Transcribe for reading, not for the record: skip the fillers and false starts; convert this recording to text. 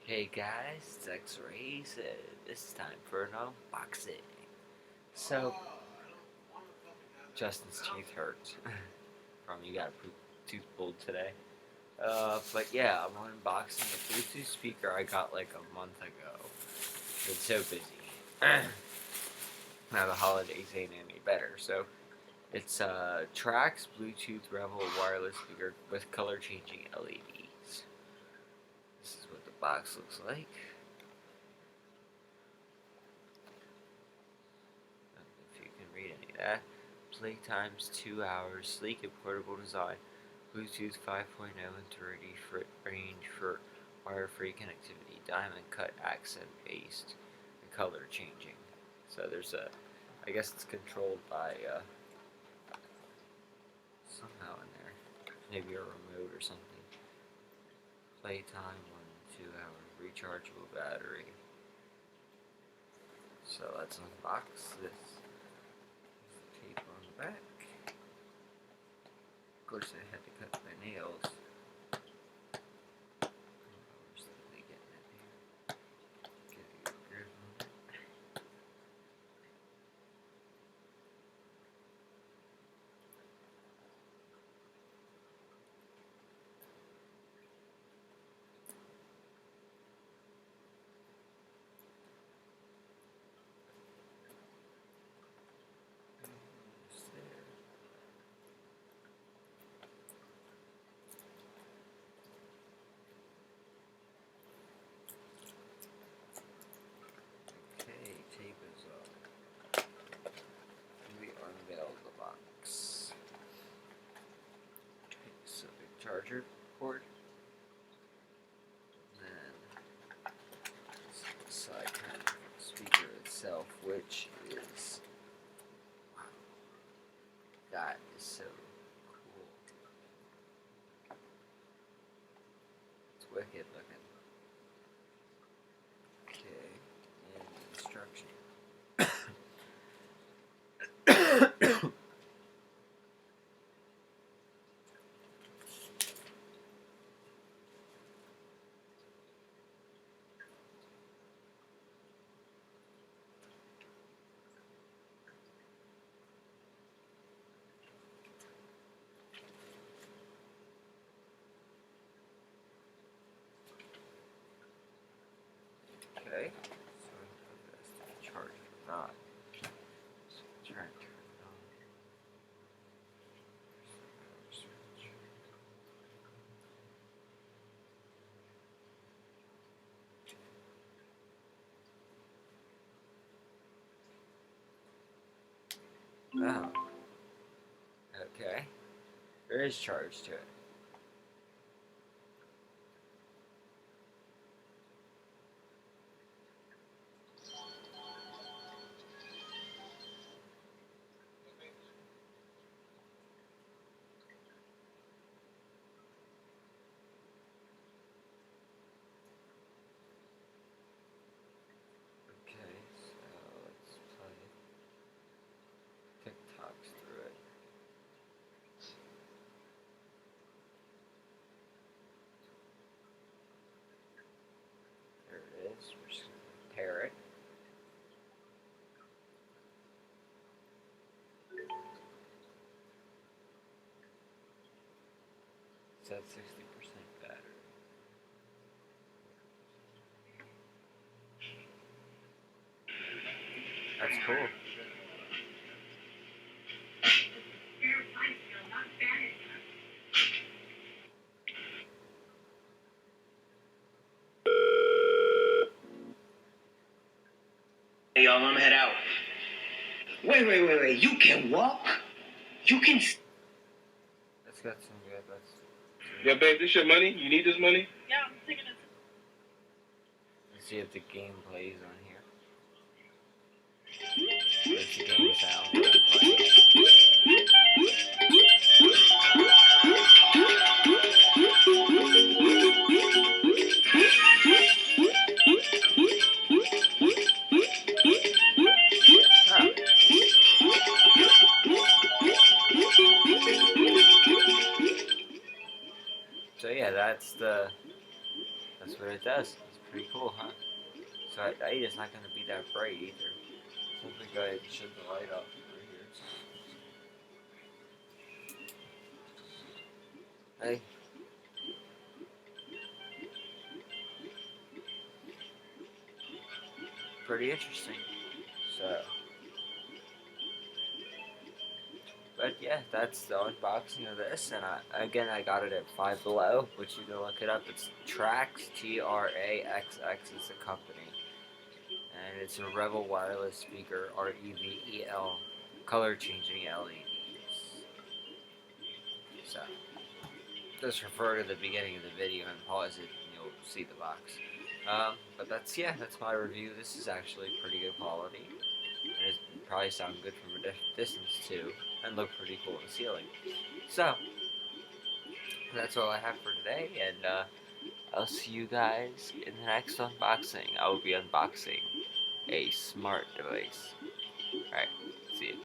Hey guys, it's X-Rays. This is time for an unboxing. So, Justin's teeth hurt from you got a tooth pulled today. But yeah, I'm unboxing a Bluetooth speaker I got like a month ago. Been so busy. Now the holidays ain't any better. So, it's a Traxx Bluetooth Revel wireless speaker with color changing LEDs. This is what the box looks like. If you can read any of that. Play times 2 hours, sleek and portable design, Bluetooth 5.0 and 30 range for wire-free connectivity, diamond cut accent based, and color changing. So there's I guess it's controlled by somehow in there, maybe a remote or something. Playtime 1 to 2 hours, rechargeable battery. So let's unbox this. Tape on the back. Of course, I had to cut my nails. Where's the thing getting in here? Get a good grip on it. Almost there. Okay, tape is up. We unveil the box. Okay, so big charger cord. Then the side panel for the speaker itself, which is wow, that is so cool. It's wicked looking. Okay, and the instruction. Okay, so that's the charger not. So try and turn it on. Switch. Oh, okay. There is charge to it. Okay, so let's play TikToks through it. There it is. We're just going to pair it. It's at 60% battery. That's cool. Hey, y'all, I'm gonna head out. Wait. You can walk? You can. That's got some good. Yeah, babe, this your money? You need this money? Yeah, I'm taking it. Let's see if the game plays on here. There's the game sound that I'm playing. Oh. So yeah, that's that's what it does. It's pretty cool, huh? So at night it's not going to be that bright either. I think I shut the light off right here. Hey. Pretty interesting. So, but yeah, that's the unboxing of this, and I got it at Five Below, which you can look it up. It's Traxx, Traxx is the company, and it's a Revel wireless speaker, Revel, color changing LEDs. So, just refer to the beginning of the video and pause it, and you'll see the box. But that's my review. This is actually pretty good quality. And it probably sound good from a distance too, and look pretty cool in the ceiling. So that's all I have for today, and I'll see you guys in the next unboxing. I will be unboxing a smart device. Alright, see you.